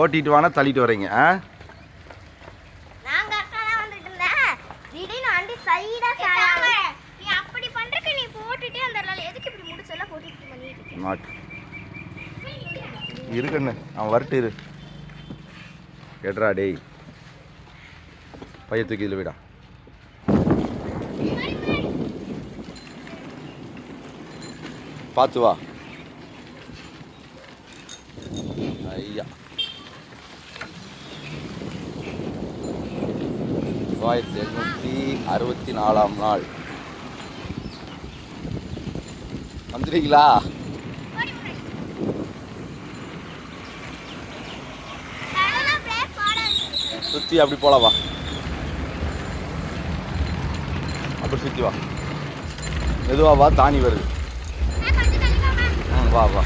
ஓட்டிட்டு வானா தள்ளிட்டு வரீங்க. இருக்குன்னு அவன் வரட்டு இரு. எட்ரா டேய், பைய தூக்கி இதில் விடா. பார்த்து வா. ஐயா 1864ஆம் நாள் வந்துடுறீங்களா? சுற்றி அப்படி போலாம் வா. அப்படி சுற்றி வா, மெதுவா வா, தானி வருது. வா வா.